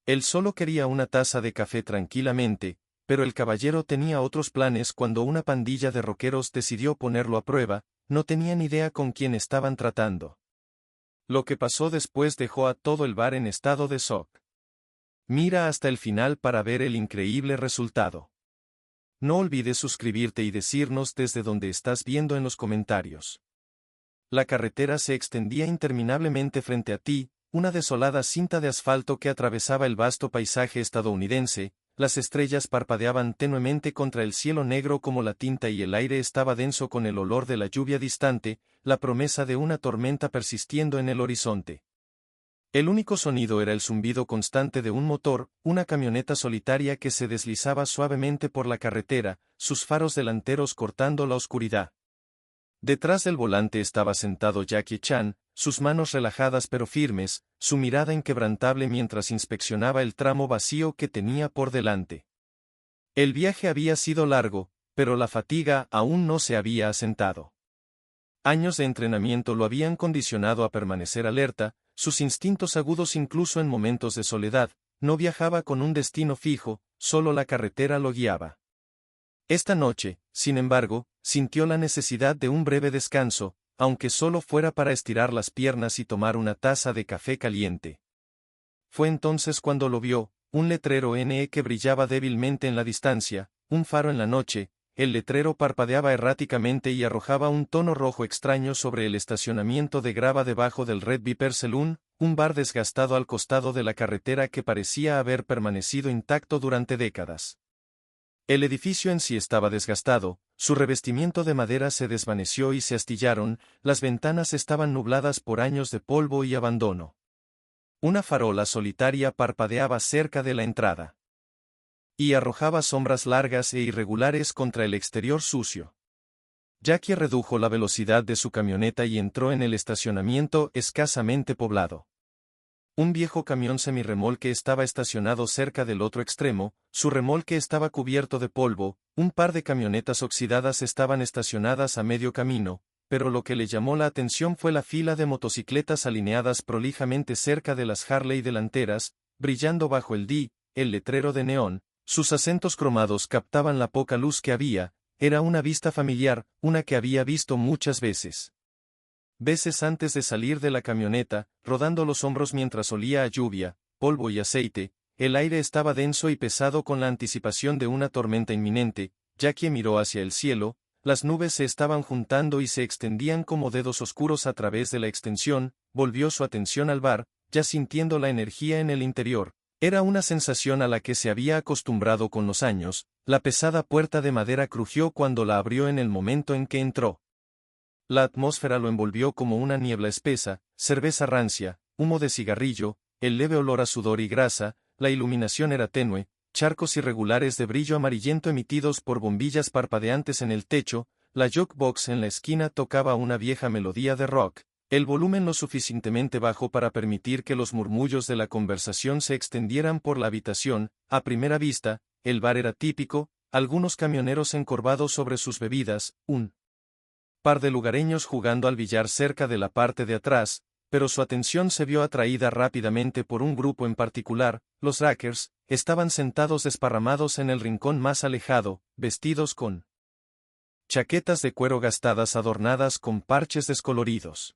Él solo quería una taza de café tranquilamente, pero el caballero tenía otros planes cuando una pandilla de rockeros decidió ponerlo a prueba, no tenían idea con quién estaban tratando. Lo que pasó después dejó a todo el bar en estado de shock. Mira hasta el final para ver el increíble resultado. No olvides suscribirte y decirnos desde donde estás viendo en los comentarios. La carretera se extendía interminablemente frente a ti, una desolada cinta de asfalto que atravesaba el vasto paisaje estadounidense, las estrellas parpadeaban tenuemente contra el cielo negro como la tinta y el aire estaba denso con el olor de la lluvia distante, la promesa de una tormenta persistiendo en el horizonte. El único sonido era el zumbido constante de un motor, una camioneta solitaria que se deslizaba suavemente por la carretera, sus faros delanteros cortando la oscuridad. Detrás del volante estaba sentado Jackie Chan, sus manos relajadas pero firmes, su mirada inquebrantable mientras inspeccionaba el tramo vacío que tenía por delante. El viaje había sido largo, pero la fatiga aún no se había asentado. Años de entrenamiento lo habían condicionado a permanecer alerta, sus instintos agudos incluso en momentos de soledad, no viajaba con un destino fijo, solo la carretera lo guiaba. Esta noche, sin embargo, sintió la necesidad de un breve descanso, aunque solo fuera para estirar las piernas y tomar una taza de café caliente. Fue entonces cuando lo vio, un letrero NE que brillaba débilmente en la distancia, un faro en la noche. El letrero parpadeaba erráticamente y arrojaba un tono rojo extraño sobre el estacionamiento de grava debajo del Red Viper Saloon, un bar desgastado al costado de la carretera que parecía haber permanecido intacto durante décadas. El edificio en sí estaba desgastado, su revestimiento de madera se desvaneció y se astillaron, las ventanas estaban nubladas por años de polvo y abandono. Una farola solitaria parpadeaba cerca de la entrada y arrojaba sombras largas e irregulares contra el exterior sucio. Jackie redujo la velocidad de su camioneta y entró en el estacionamiento escasamente poblado. Un viejo camión semirremolque estaba estacionado cerca del otro extremo, su remolque estaba cubierto de polvo, un par de camionetas oxidadas estaban estacionadas a medio camino, pero lo que le llamó la atención fue la fila de motocicletas alineadas prolijamente cerca de las Harley delanteras, brillando bajo el letrero de neón. Sus acentos cromados captaban la poca luz que había, era una vista familiar, una que había visto muchas veces. Veces antes de salir de la camioneta, rodando los hombros mientras olía a lluvia, polvo y aceite, el aire estaba denso y pesado con la anticipación de una tormenta inminente. Jackie miró hacia el cielo, las nubes se estaban juntando y se extendían como dedos oscuros a través de la extensión, volvió su atención al bar, ya sintiendo la energía en el interior. Era una sensación a la que se había acostumbrado con los años, la pesada puerta de madera crujió cuando la abrió en el momento en que entró. La atmósfera lo envolvió como una niebla espesa, cerveza rancia, humo de cigarrillo, el leve olor a sudor y grasa, la iluminación era tenue, charcos irregulares de brillo amarillento emitidos por bombillas parpadeantes en el techo, la jukebox en la esquina tocaba una vieja melodía de rock. El volumen lo suficientemente bajo para permitir que los murmullos de la conversación se extendieran por la habitación. A primera vista, el bar era típico, algunos camioneros encorvados sobre sus bebidas, un par de lugareños jugando al billar cerca de la parte de atrás, pero su atención se vio atraída rápidamente por un grupo en particular. Los Rackers estaban sentados desparramados en el rincón más alejado, vestidos con chaquetas de cuero gastadas adornadas con parches descoloridos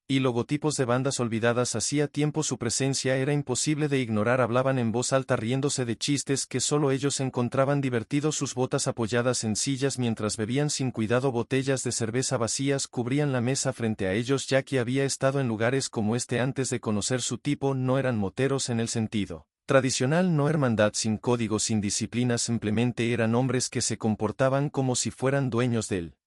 y logotipos de bandas olvidadas. Hacía tiempo su presencia era imposible de ignorar. Hablaban en voz alta riéndose de chistes que solo ellos encontraban divertidos. Sus botas apoyadas en sillas mientras bebían sin cuidado botellas de cerveza vacías cubrían la mesa frente a ellos. Jackie había estado en lugares como este antes de conocer su tipo. No eran moteros en el sentido tradicional, no hermandad sin código, sin disciplina, simplemente eran hombres que se comportaban como si fueran dueños del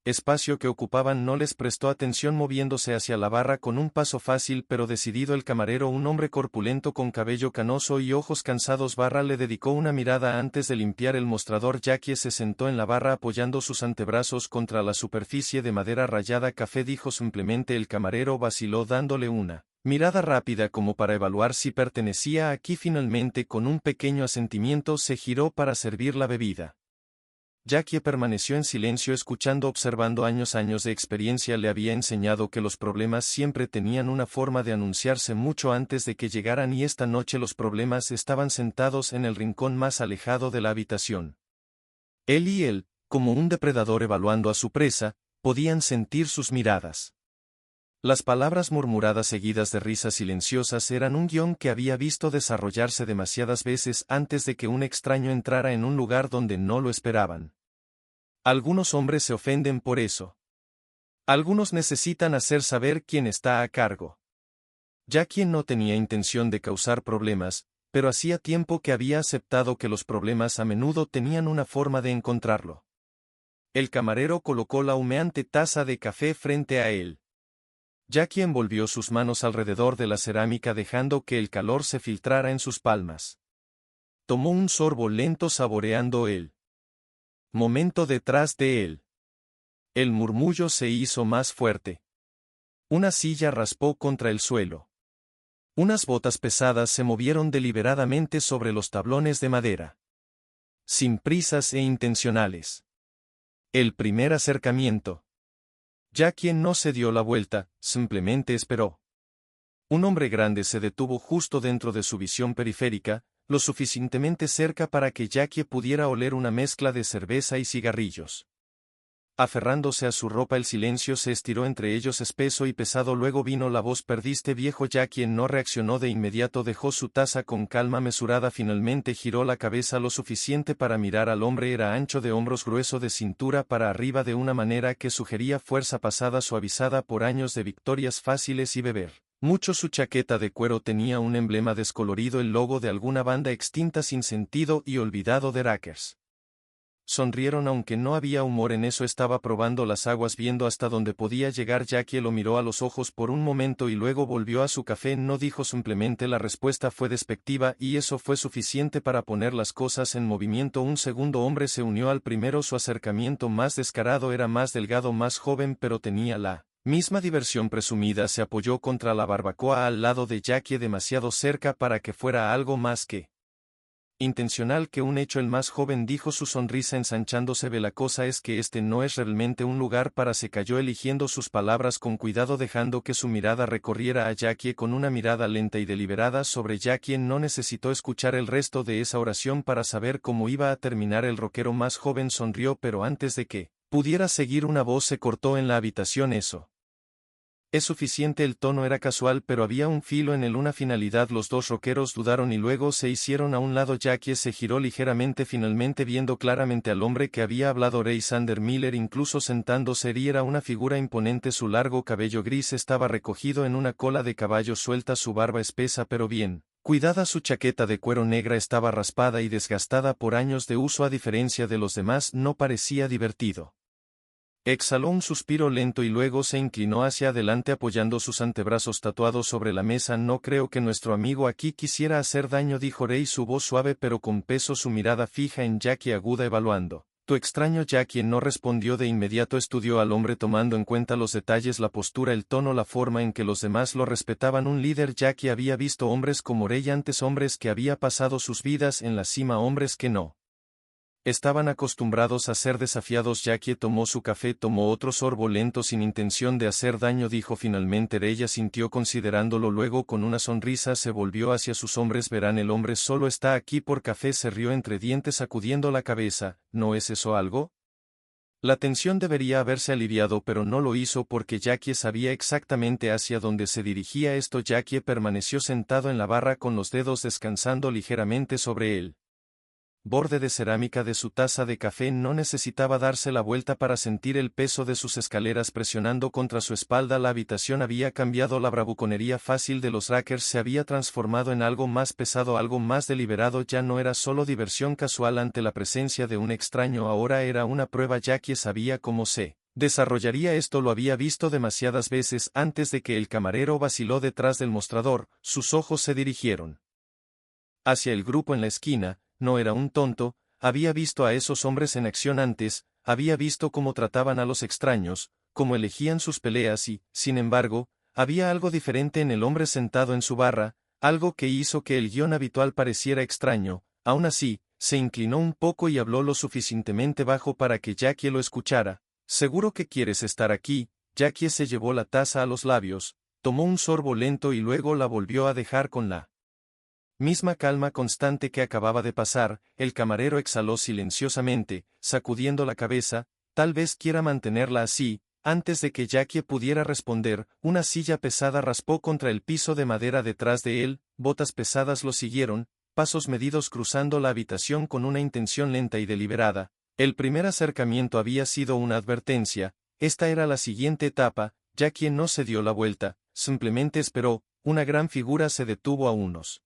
espacio que ocupaban. No les prestó atención moviéndose hacia la barra con un paso fácil pero decidido. El camarero, un hombre corpulento con cabello canoso y ojos cansados, le dedicó una mirada antes de limpiar el mostrador. Jackie se sentó en la barra apoyando sus antebrazos contra la superficie de madera rayada. Café, dijo simplemente. El camarero vaciló dándole una mirada rápida como para evaluar si pertenecía aquí. Finalmente, con un pequeño asentimiento, se giró para servir la bebida. Jackie permaneció en silencio escuchando observando años de experiencia le había enseñado que los problemas siempre tenían una forma de anunciarse mucho antes de que llegaran y esta noche los problemas estaban sentados en el rincón más alejado de la habitación. Él, como un depredador evaluando a su presa, podían sentir sus miradas. Las palabras murmuradas seguidas de risas silenciosas eran un guión que había visto desarrollarse demasiadas veces antes de que un extraño entrara en un lugar donde no lo esperaban. Algunos hombres se ofenden por eso. Algunos necesitan hacer saber quién está a cargo. Jackie no tenía intención de causar problemas, pero hacía tiempo que había aceptado que los problemas a menudo tenían una forma de encontrarlo. El camarero colocó la humeante taza de café frente a él. Jackie envolvió sus manos alrededor de la cerámica dejando que el calor se filtrara en sus palmas. Tomó un sorbo lento saboreando el momento detrás de él. El murmullo se hizo más fuerte. Una silla raspó contra el suelo. Unas botas pesadas se movieron deliberadamente sobre los tablones de madera. Sin prisas e intencionales. El primer acercamiento. Jackie no se dio la vuelta, simplemente esperó. Un hombre grande se detuvo justo dentro de su visión periférica, lo suficientemente cerca para que Jackie pudiera oler una mezcla de cerveza y cigarrillos. Aferrándose a su ropa el silencio se estiró entre ellos espeso y pesado luego vino la voz perdiste viejo Jackie no reaccionó de inmediato dejó su taza con calma mesurada finalmente giró la cabeza lo suficiente para mirar al hombre era ancho de hombros grueso de cintura para arriba de una manera que sugería fuerza pasada suavizada por años de victorias fáciles y beber. Mucho su chaqueta de cuero tenía un emblema descolorido el logo de alguna banda extinta sin sentido y olvidado de Rackers. Sonrieron aunque no había humor en eso estaba probando las aguas viendo hasta donde podía llegar Jackie lo miró a los ojos por un momento y luego volvió a su café no dijo simplemente la respuesta fue despectiva y eso fue suficiente para poner las cosas en movimiento un segundo hombre se unió al primero su acercamiento más descarado era más delgado más joven pero tenía la misma diversión presumida se apoyó contra la barbacoa al lado de Jackie demasiado cerca para que fuera algo más que intencional que un hecho el más joven dijo su sonrisa ensanchándose ve la cosa es que este no es realmente un lugar para se cayó eligiendo sus palabras con cuidado dejando que su mirada recorriera a Jackie con una mirada lenta y deliberada sobre Jackie no necesitó escuchar el resto de esa oración para saber cómo iba a terminar el rockero más joven sonrió pero antes de que pudiera seguir una voz se cortó en la habitación eso. Es suficiente el tono era casual pero había un filo en él una finalidad los dos rockeros dudaron y luego se hicieron a un lado Jackie se giró ligeramente finalmente viendo claramente al hombre que había hablado Ray Sander Miller incluso sentándose y era una figura imponente su largo cabello gris estaba recogido en una cola de caballo suelta su barba espesa pero bien cuidada su chaqueta de cuero negra estaba raspada y desgastada por años de uso a diferencia de los demás no parecía divertido. Exhaló un suspiro lento y luego se inclinó hacia adelante apoyando sus antebrazos tatuados sobre la mesa. No creo que nuestro amigo aquí quisiera hacer daño, dijo Ray, su voz suave pero con peso, su mirada fija en Jackie aguda evaluando. Tu extraño. Jackie no respondió de inmediato, estudió al hombre tomando en cuenta los detalles, la postura, el tono, la forma en que los demás lo respetaban. Un líder. Jackie había visto hombres como Ray antes, hombres que había pasado sus vidas en la cima, hombres que no estaban acostumbrados a ser desafiados. Jackie tomó su café, tomó otro sorbo lento sin intención de hacer daño, dijo finalmente. Ella sintió considerándolo, luego con una sonrisa se volvió hacia sus hombres. Verán, el hombre solo está aquí por café, se rió entre dientes sacudiendo la cabeza. ¿No es eso algo? La tensión debería haberse aliviado pero no lo hizo porque Jackie sabía exactamente hacia dónde se dirigía esto. Jackie permaneció sentado en la barra con los dedos descansando ligeramente sobre él. Borde de cerámica de su taza de café no necesitaba darse la vuelta para sentir el peso de sus escaleras presionando contra su espalda. La habitación había cambiado, la bravuconería fácil de los Rackers se había transformado en algo más pesado, algo más deliberado. Ya no era solo diversión casual ante la presencia de un extraño, ahora era una prueba. Jackie sabía cómo se desarrollaría esto, lo había visto demasiadas veces antes de que el camarero vaciló detrás del mostrador. Sus ojos se dirigieron hacia el grupo en la esquina. No era un tonto, había visto a esos hombres en acción antes, había visto cómo trataban a los extraños, cómo elegían sus peleas y, sin embargo, había algo diferente en el hombre sentado en su barra, algo que hizo que el guión habitual pareciera extraño. Aún así, se inclinó un poco y habló lo suficientemente bajo para que Jackie lo escuchara. «Seguro que quieres estar aquí». Jackie se llevó la taza a los labios, tomó un sorbo lento y luego la volvió a dejar con la misma calma constante que acababa de pasar. El camarero exhaló silenciosamente, sacudiendo la cabeza, tal vez quiera mantenerla así. Antes de que Jackie pudiera responder, una silla pesada raspó contra el piso de madera detrás de él, botas pesadas lo siguieron, pasos medidos cruzando la habitación con una intención lenta y deliberada. El primer acercamiento había sido una advertencia, esta era la siguiente etapa. Jackie no se dio la vuelta, simplemente esperó. Una gran figura se detuvo a unos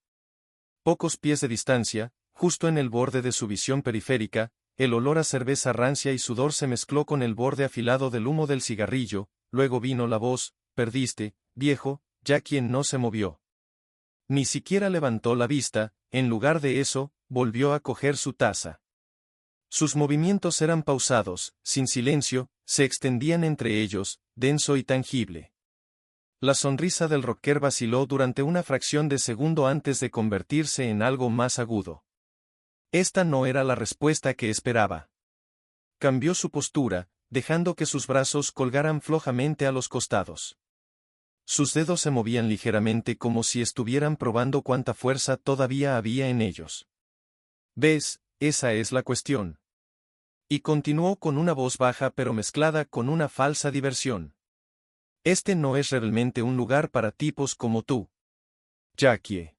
pocos pies de distancia, justo en el borde de su visión periférica. El olor a cerveza rancia y sudor se mezcló con el borde afilado del humo del cigarrillo. Luego vino la voz: «Perdiste, viejo». Jackie no se movió. Ni siquiera levantó la vista. En lugar de eso, volvió a coger su taza. Sus movimientos eran pausados, sin silencio, se extendían entre ellos, denso y tangible. La sonrisa del rocker vaciló durante una fracción de segundo antes de convertirse en algo más agudo. Esta no era la respuesta que esperaba. Cambió su postura, dejando que sus brazos colgaran flojamente a los costados. Sus dedos se movían ligeramente como si estuvieran probando cuánta fuerza todavía había en ellos. «¿Ves? Esa es la cuestión». Y continuó con una voz baja pero mezclada con una falsa diversión. «Este no es realmente un lugar para tipos como tú, Jackie».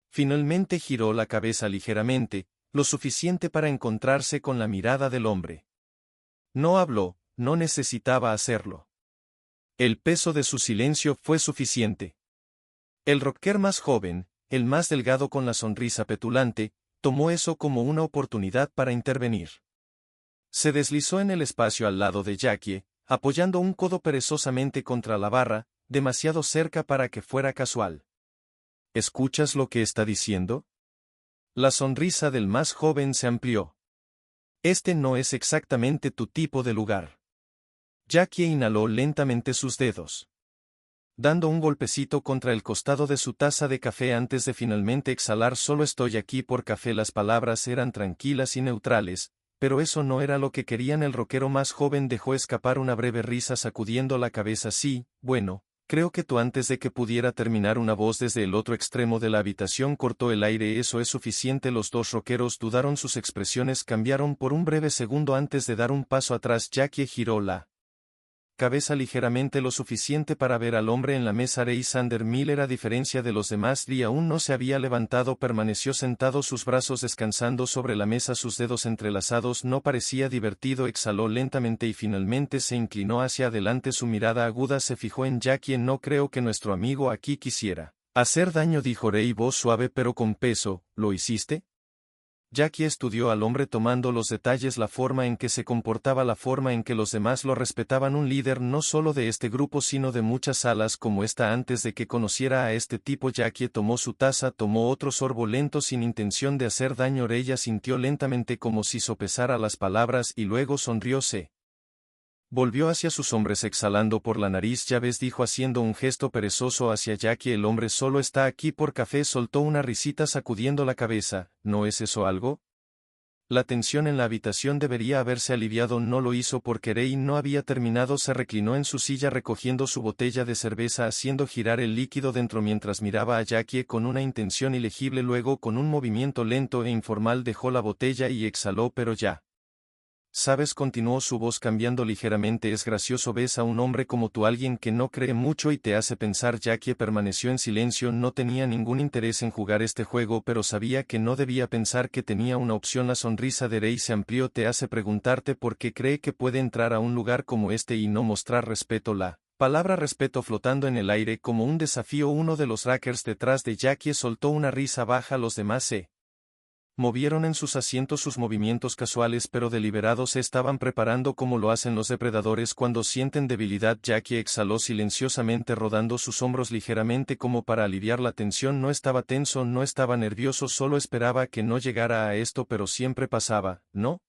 Finalmente giró la cabeza ligeramente, lo suficiente para encontrarse con la mirada del hombre. No habló, no necesitaba hacerlo. El peso de su silencio fue suficiente. El rocker más joven, el más delgado con la sonrisa petulante, tomó eso como una oportunidad para intervenir. Se deslizó en el espacio al lado de Jackie, apoyando un codo perezosamente contra la barra, demasiado cerca para que fuera casual. «¿Escuchas lo que está diciendo?». La sonrisa del más joven se amplió. «Este no es exactamente tu tipo de lugar». Jackie inhaló lentamente sus dedos, dando un golpecito contra el costado de su taza de café antes de finalmente exhalar. «Solo estoy aquí por café». Las palabras eran tranquilas y neutrales, pero eso no era lo que querían. El rockero más joven dejó escapar una breve risa sacudiendo la cabeza. «Sí, bueno, creo que tú». Antes de que pudiera terminar, una voz desde el otro extremo de la habitación cortó el aire. «Eso es suficiente». Los dos rockeros dudaron, sus expresiones cambiaron por un breve segundo antes de dar un paso atrás. Jackie giró la cabeza ligeramente, lo suficiente para ver al hombre en la mesa. Ray Sander Miller, a diferencia de los demás, Lee aún no se había levantado, permaneció sentado, sus brazos descansando sobre la mesa, sus dedos entrelazados. No parecía divertido. Exhaló lentamente y finalmente se inclinó hacia adelante, su mirada aguda se fijó en Jackie. «No creo que nuestro amigo aquí quisiera hacer daño», dijo Ray, voz suave pero con peso. «¿Lo hiciste?». Jackie estudió al hombre tomando los detalles, la forma en que se comportaba, la forma en que los demás lo respetaban, un líder no solo de este grupo sino de muchas salas como esta. Antes de que conociera a este tipo, Jackie tomó su taza, tomó otro sorbo lento sin intención de hacer daño. Ella sintió lentamente como si sopesara las palabras y luego sonrió. Se volvió hacia sus hombres exhalando por la nariz. «Ya ves», dijo haciendo un gesto perezoso hacia Jackie, «el hombre solo está aquí por café». Soltó una risita sacudiendo la cabeza. «¿No es eso algo?». La tensión en la habitación debería haberse aliviado. No lo hizo porque Ray no había terminado. Se reclinó en su silla recogiendo su botella de cerveza, haciendo girar el líquido dentro mientras miraba a Jackie con una intención ilegible. Luego, con un movimiento lento e informal, dejó la botella y exhaló. «Pero ya sabes», continuó su voz cambiando ligeramente, «es gracioso. Ves a un hombre como tú, alguien que no cree mucho y te hace pensar». Jackie permaneció en silencio, no tenía ningún interés en jugar este juego, pero sabía que no debía pensar que tenía una opción. La sonrisa de Ray se amplió. «Te hace preguntarte por qué cree que puede entrar a un lugar como este y no mostrar respeto». La palabra respeto flotando en el aire como un desafío. Uno de los rackers detrás de Jackie soltó una risa baja. Los demás se movieron en sus asientos, sus movimientos casuales pero deliberados se estaban preparando como lo hacen los depredadores cuando sienten debilidad. Jackie exhaló silenciosamente, rodando sus hombros ligeramente como para aliviar la tensión. No estaba tenso, no estaba nervioso, solo esperaba que no llegara a esto, pero siempre pasaba, ¿no?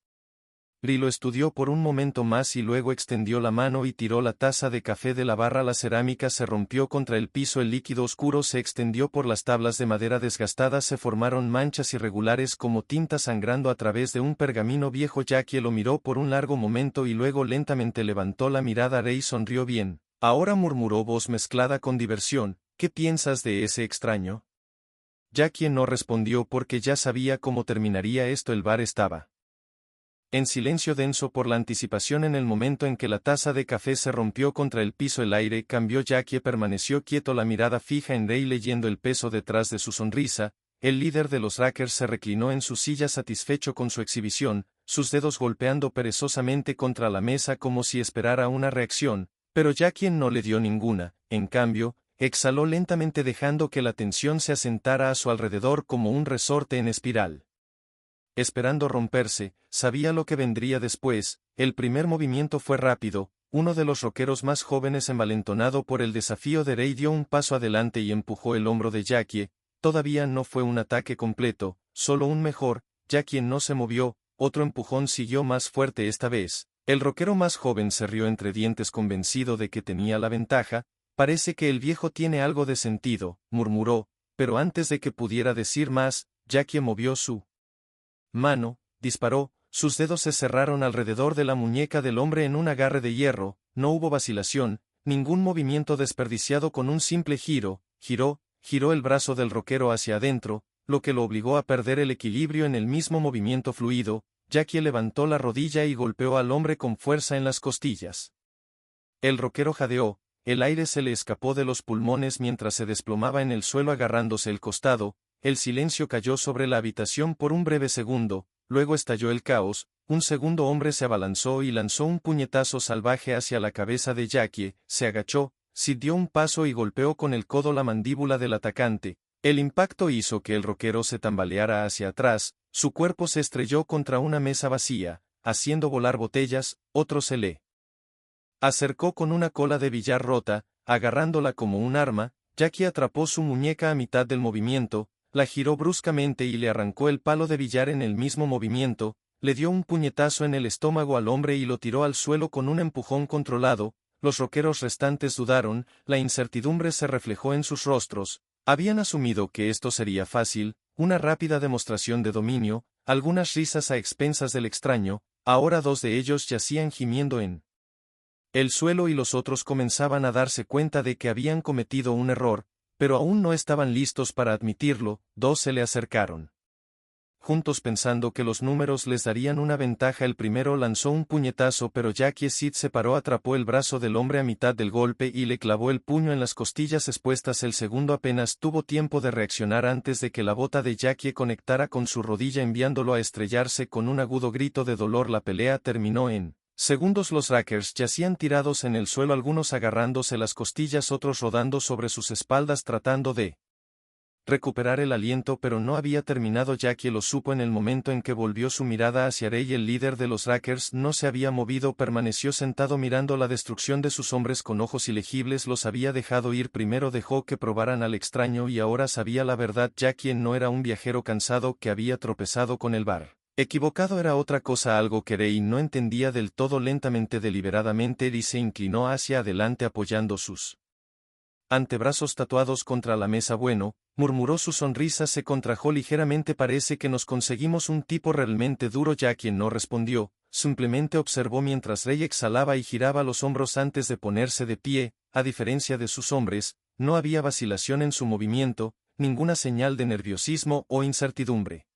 Ri lo estudió por un momento más y luego extendió la mano y tiró la taza de café de la barra. La cerámica se rompió contra el piso, el líquido oscuro se extendió por las tablas de madera desgastadas, se formaron manchas irregulares como tinta sangrando a través de un pergamino viejo. Jackie lo miró por un largo momento y luego lentamente levantó la mirada. Rey sonrió. Bien, ahora, murmuró voz mezclada con diversión, ¿qué piensas de ese extraño? Jackie no respondió porque ya sabía cómo terminaría esto. El bar estaba en silencio denso por la anticipación. En el momento en que la taza de café se rompió contra el piso, el aire cambió. Jackie permaneció quieto, la mirada fija en Rey, leyendo el peso detrás de su sonrisa. El líder de los Rackers se reclinó en su silla satisfecho con su exhibición, sus dedos golpeando perezosamente contra la mesa como si esperara una reacción, pero Jackie no le dio ninguna. En cambio, exhaló lentamente dejando que la tensión se asentara a su alrededor como un resorte en espiral. Esperando romperse, sabía lo que vendría después. El primer movimiento fue rápido. Uno de los rockeros más jóvenes, envalentonado por el desafío de Rey, dio un paso adelante y empujó el hombro de Jackie. Todavía no fue un ataque completo, solo un mejor. Jackie no se movió. Otro empujón siguió, más fuerte esta vez. El rockero más joven se rió entre dientes, convencido de que tenía la ventaja. Parece que el viejo tiene algo de sentido, murmuró, pero antes de que pudiera decir más, Jackie movió su mano, disparó, sus dedos se cerraron alrededor de la muñeca del hombre en un agarre de hierro. No hubo vacilación, ningún movimiento desperdiciado. Con un simple giro, giró el brazo del rockero hacia adentro, lo que lo obligó a perder el equilibrio en el mismo movimiento fluido. Jackie levantó la rodilla y golpeó al hombre con fuerza en las costillas. El rockero jadeó, el aire se le escapó de los pulmones mientras se desplomaba en el suelo agarrándose el costado. El silencio cayó sobre la habitación por un breve segundo, luego estalló el caos. Un segundo hombre se abalanzó y lanzó un puñetazo salvaje hacia la cabeza de Jackie. Se agachó, dio un paso y golpeó con el codo la mandíbula del atacante. El impacto hizo que el rockero se tambaleara hacia atrás, su cuerpo se estrelló contra una mesa vacía, haciendo volar botellas. Otro se le acercó con una cola de billar rota, agarrándola como un arma. Jackie atrapó su muñeca a mitad del movimiento, la giró bruscamente y le arrancó el palo de billar en el mismo movimiento. Le dio un puñetazo en el estómago al hombre y lo tiró al suelo con un empujón controlado. Los rockeros restantes dudaron, la incertidumbre se reflejó en sus rostros. Habían asumido que esto sería fácil, una rápida demostración de dominio, algunas risas a expensas del extraño. Ahora dos de ellos yacían gimiendo en el suelo y los otros comenzaban a darse cuenta de que habían cometido un error, pero aún no estaban listos para admitirlo. Dos se le acercaron juntos pensando que los números les darían una ventaja. El primero lanzó un puñetazo, pero Jackie se paró, atrapó el brazo del hombre a mitad del golpe y le clavó el puño en las costillas expuestas. El segundo apenas tuvo tiempo de reaccionar antes de que la bota de Jackie conectara con su rodilla, enviándolo a estrellarse con un agudo grito de dolor. La pelea terminó en segundos. Los Rackers yacían tirados en el suelo, algunos agarrándose las costillas, otros rodando sobre sus espaldas tratando de recuperar el aliento, pero no había terminado. Jackie lo supo en el momento en que volvió su mirada hacia Rey. El líder de los Rackers no se había movido, permaneció sentado mirando la destrucción de sus hombres con ojos ilegibles. Los había dejado ir primero, dejó que probaran al extraño y ahora sabía la verdad. Jackie no era un viajero cansado que había tropezado con el bar equivocado, era otra cosa, algo que Rey no entendía del todo. Lentamente, deliberadamente, Rey se inclinó hacia adelante apoyando sus antebrazos tatuados contra la mesa. Bueno, murmuró, su sonrisa se contrajo ligeramente. Parece que nos conseguimos un tipo realmente duro. Jackie no respondió, simplemente observó mientras Rey exhalaba y giraba los hombros antes de ponerse de pie. A diferencia de sus hombres, no había vacilación en su movimiento, ninguna señal de nerviosismo o incertidumbre.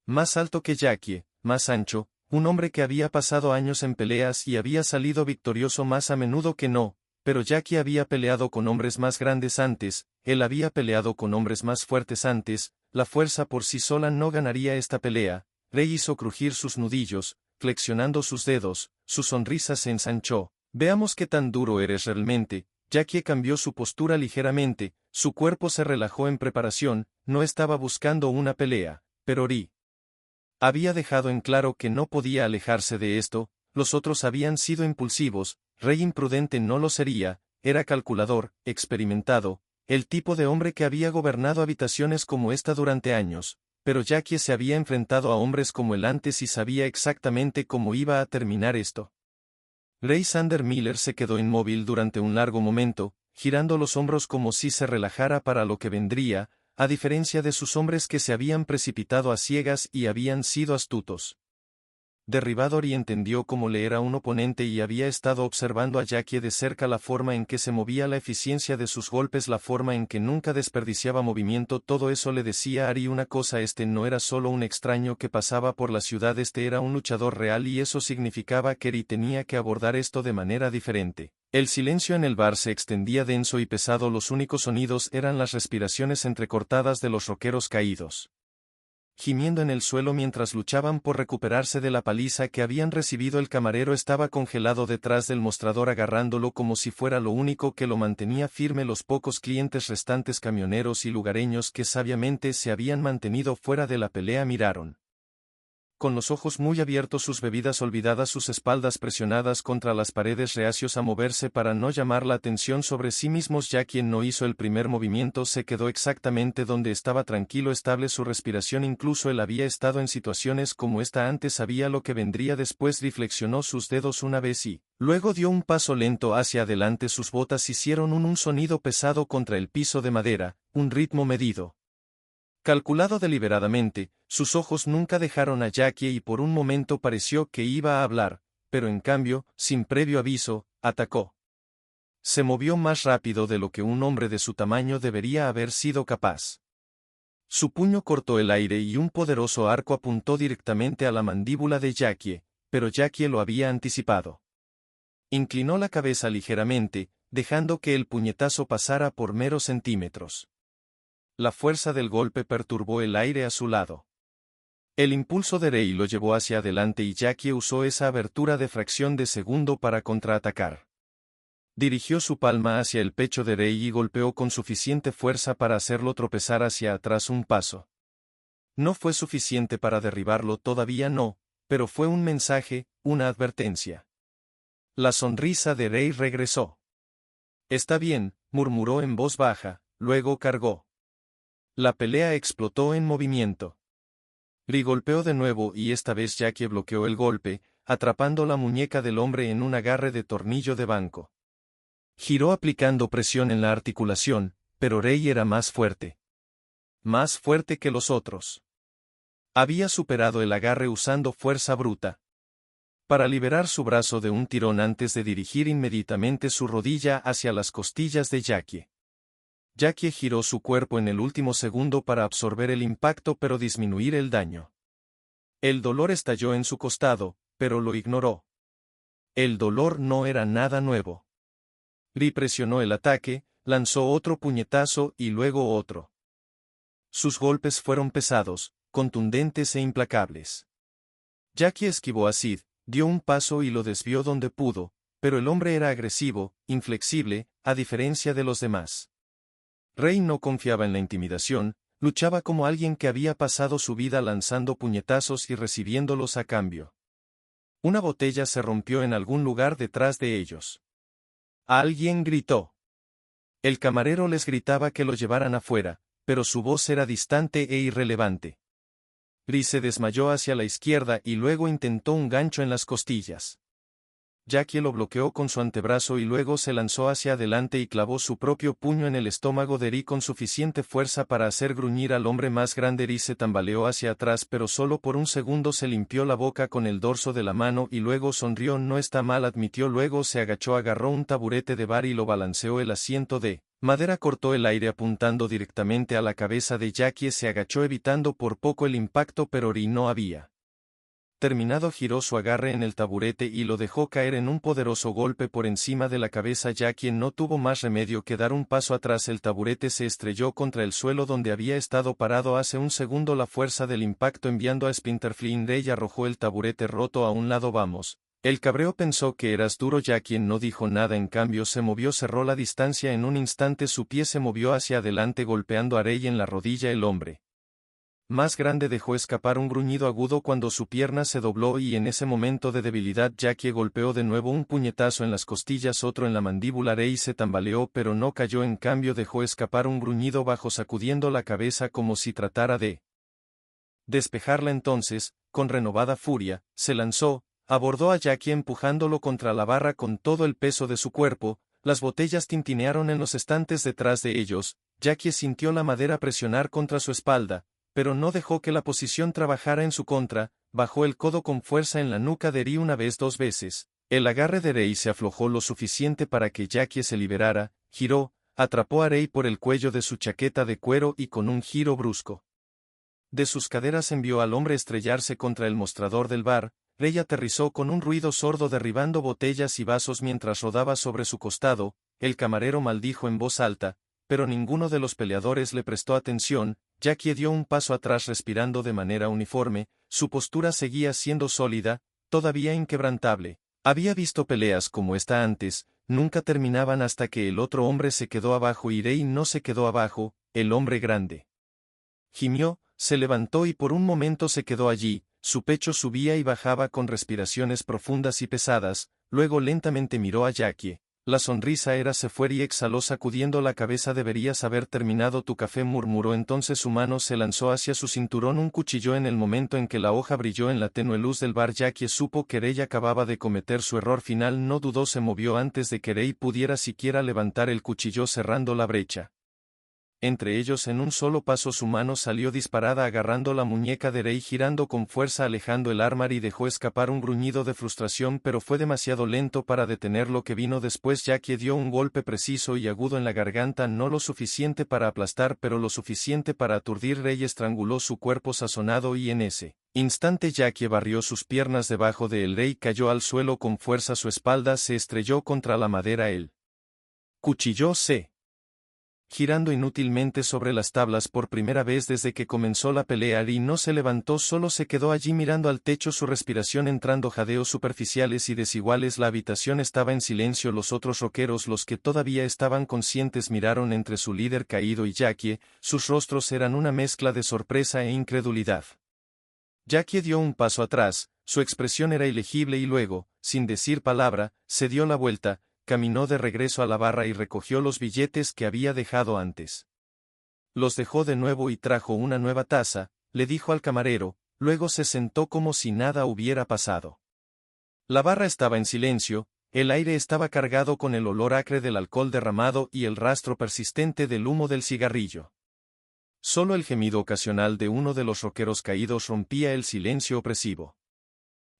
Más alto que Jackie, más ancho, un hombre que había pasado años en peleas y había salido victorioso más a menudo que no. Pero Jackie había peleado con hombres más grandes antes, él había peleado con hombres más fuertes antes. La fuerza por sí sola no ganaría esta pelea. Rey hizo crujir sus nudillos, flexionando sus dedos, su sonrisa se ensanchó. Veamos qué tan duro eres realmente. Jackie cambió su postura ligeramente, su cuerpo se relajó en preparación. No estaba buscando una pelea, pero Rey había dejado en claro que no podía alejarse de esto. Los otros habían sido impulsivos, Rey imprudente no lo sería, era calculador, experimentado, el tipo de hombre que había gobernado habitaciones como esta durante años, pero Jackie se había enfrentado a hombres como él antes y sabía exactamente cómo iba a terminar esto. Ray Sander Miller se quedó inmóvil durante un largo momento, girando los hombros como si se relajara para lo que vendría, a diferencia de sus hombres que se habían precipitado a ciegas y habían sido astutos. Derribador y entendió cómo le era un oponente y había estado observando a Jackie de cerca, la forma en que se movía, la eficiencia de sus golpes, la forma en que nunca desperdiciaba movimiento. Todo eso le decía a Ari una cosa: este no era solo un extraño que pasaba por la ciudad, este era un luchador real, y eso significaba que Ari tenía que abordar esto de manera diferente. El silencio en el bar se extendía denso y pesado, los únicos sonidos eran las respiraciones entrecortadas de los rockeros caídos, gimiendo en el suelo mientras luchaban por recuperarse de la paliza que habían recibido. El camarero estaba congelado detrás del mostrador, agarrándolo como si fuera lo único que lo mantenía firme. Los pocos clientes restantes, camioneros y lugareños que sabiamente se habían mantenido fuera de la pelea, miraron con los ojos muy abiertos, sus bebidas olvidadas, sus espaldas presionadas contra las paredes, reacios a moverse para no llamar la atención sobre sí mismos. Ya quien no hizo el primer movimiento se quedó exactamente donde estaba, tranquilo, estable su respiración. Incluso él había estado en situaciones como esta antes, sabía lo que vendría después. Reflexionó sus dedos una vez y luego dio un paso lento hacia adelante. Sus botas hicieron un sonido pesado contra el piso de madera, un ritmo medido, calculado deliberadamente. Sus ojos nunca dejaron a Jackie y por un momento pareció que iba a hablar, pero en cambio, sin previo aviso, atacó. Se movió más rápido de lo que un hombre de su tamaño debería haber sido capaz. Su puño cortó el aire y un poderoso arco apuntó directamente a la mandíbula de Jackie, pero Jackie lo había anticipado. Inclinó la cabeza ligeramente, dejando que el puñetazo pasara por meros centímetros. La fuerza del golpe perturbó el aire a su lado. El impulso de Ray lo llevó hacia adelante y Jackie usó esa abertura de fracción de segundo para contraatacar. Dirigió su palma hacia el pecho de Ray y golpeó con suficiente fuerza para hacerlo tropezar hacia atrás un paso. No fue suficiente para derribarlo, todavía no, pero fue un mensaje, una advertencia. La sonrisa de Ray regresó. «Está bien», murmuró en voz baja, luego cargó. La pelea explotó en movimiento. Lee golpeó de nuevo y esta vez Jackie bloqueó el golpe, atrapando la muñeca del hombre en un agarre de tornillo de banco. Giró aplicando presión en la articulación, pero Ray era más fuerte. Más fuerte que los otros. Había superado el agarre usando fuerza bruta para liberar su brazo de un tirón antes de dirigir inmediatamente su rodilla hacia las costillas de Jackie. Jackie giró su cuerpo en el último segundo para absorber el impacto pero disminuir el daño. El dolor estalló en su costado, pero lo ignoró. El dolor no era nada nuevo. Lee presionó el ataque, lanzó otro puñetazo y luego otro. Sus golpes fueron pesados, contundentes e implacables. Jackie esquivó a Sid, dio un paso y lo desvió donde pudo, pero el hombre era agresivo, inflexible, a diferencia de los demás. Ray no confiaba en la intimidación, luchaba como alguien que había pasado su vida lanzando puñetazos y recibiéndolos a cambio. Una botella se rompió en algún lugar detrás de ellos. Alguien gritó. El camarero les gritaba que lo llevaran afuera, pero su voz era distante e irrelevante. Ray se desmayó hacia la izquierda y luego intentó un gancho en las costillas. Jackie lo bloqueó con su antebrazo y luego se lanzó hacia adelante y clavó su propio puño en el estómago de Ray con suficiente fuerza para hacer gruñir al hombre más grande. Ray se tambaleó hacia atrás pero solo por un segundo, se limpió la boca con el dorso de la mano y luego sonrió. No está mal, admitió. Luego se agachó, agarró un taburete de bar y lo balanceó. El asiento de madera cortó el aire apuntando directamente a la cabeza de Jackie. Se agachó evitando por poco el impacto, pero Ray no había terminado. Giró su agarre en el taburete y lo dejó caer en un poderoso golpe por encima de la cabeza. Jackie no tuvo más remedio que dar un paso atrás. El taburete se estrelló contra el suelo donde había estado parado hace un segundo, la fuerza del impacto enviando a Splinter Flynn. Ray arrojó el taburete roto a un lado. Vamos. El cabreo pensó que eras duro. Jackie no dijo nada, en cambio se movió, cerró la distancia en un instante. Su pie se movió hacia adelante golpeando a Ray en la rodilla. El hombre más grande dejó escapar un gruñido agudo cuando su pierna se dobló y en ese momento de debilidad Jackie golpeó de nuevo, un puñetazo en las costillas, otro en la mandíbula. Ray se tambaleó pero no cayó, en cambio dejó escapar un gruñido bajo, sacudiendo la cabeza como si tratara de despejarla entonces, con renovada furia, se lanzó, abordó a Jackie empujándolo contra la barra con todo el peso de su cuerpo. Las botellas tintinearon en los estantes detrás de ellos. Jackie sintió la madera presionar contra su espalda, pero no dejó que la posición trabajara en su contra. Bajó el codo con fuerza en la nuca de Rey una vez, dos veces. El agarre de Rey se aflojó lo suficiente para que Jackie se liberara, giró, atrapó a Rey por el cuello de su chaqueta de cuero y con un giro brusco de sus caderas envió al hombre estrellarse contra el mostrador del bar. Rey aterrizó con un ruido sordo derribando botellas y vasos mientras rodaba sobre su costado. El camarero maldijo en voz alta, pero ninguno de los peleadores le prestó atención. Jackie dio un paso atrás respirando de manera uniforme. Su postura seguía siendo sólida, todavía inquebrantable. Había visto peleas como esta antes, nunca terminaban hasta que el otro hombre se quedó abajo y Rey no se quedó abajo. El hombre grande gimió, se levantó y por un momento se quedó allí. Su pecho subía y bajaba con respiraciones profundas y pesadas. Luego lentamente miró a Jackie. La sonrisa se fue y exhaló sacudiendo la cabeza. Deberías haber terminado tu café, murmuró. Entonces su mano se lanzó hacia su cinturón, un cuchillo. En el momento en que la hoja brilló en la tenue luz del bar, Jackie supo que Rey acababa de cometer su error final. No dudó, se movió antes de que Rey pudiera siquiera levantar el cuchillo, cerrando la brecha entre ellos. En un solo paso su mano salió disparada agarrando la muñeca de Rey, girando con fuerza alejando el arma, y dejó escapar un gruñido de frustración, pero fue demasiado lento para detener lo que vino después. Jackie dio un golpe preciso y agudo en la garganta, no lo suficiente para aplastar pero lo suficiente para aturdir. Rey estranguló su cuerpo sazonado y en ese instante Jackie barrió sus piernas debajo de él. Rey cayó al suelo con fuerza, su espalda se estrelló contra la madera. El cuchillo se girando inútilmente sobre las tablas por primera vez desde que comenzó la pelea. Rey no se levantó, solo se quedó allí mirando al techo, su respiración entrando jadeos superficiales y desiguales. La habitación estaba en silencio. Los otros rockeros, los que todavía estaban conscientes, miraron entre su líder caído y Jackie. Sus rostros eran una mezcla de sorpresa e incredulidad. Jackie dio un paso atrás, su expresión era ilegible y luego, sin decir palabra, se dio la vuelta, caminó de regreso a la barra y recogió los billetes que había dejado antes. Los dejó de nuevo y trajo una nueva taza, le dijo al camarero, luego se sentó como si nada hubiera pasado. La barra estaba en silencio, el aire estaba cargado con el olor acre del alcohol derramado y el rastro persistente del humo del cigarrillo. Solo el gemido ocasional de uno de los rockeros caídos rompía el silencio opresivo.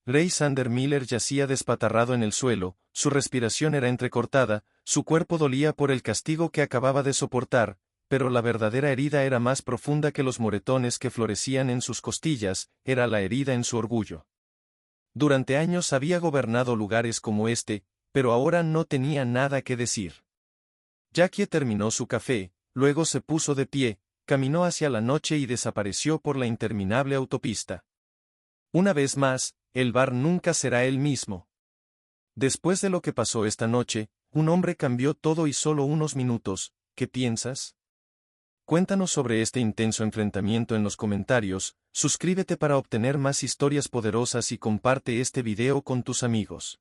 Ray Sander Miller yacía despatarrado en el suelo, su respiración era entrecortada, su cuerpo dolía por el castigo que acababa de soportar, pero la verdadera herida era más profunda que los moretones que florecían en sus costillas, era la herida en su orgullo. Durante años había gobernado lugares como este, pero ahora no tenía nada que decir. Jackie terminó su café, luego se puso de pie, caminó hacia la noche y desapareció por la interminable autopista. Una vez más, el bar nunca será el mismo. Después de lo que pasó esta noche, un hombre cambió todo y solo unos minutos. ¿Qué piensas? Cuéntanos sobre este intenso enfrentamiento en los comentarios, suscríbete para obtener más historias poderosas y comparte este video con tus amigos.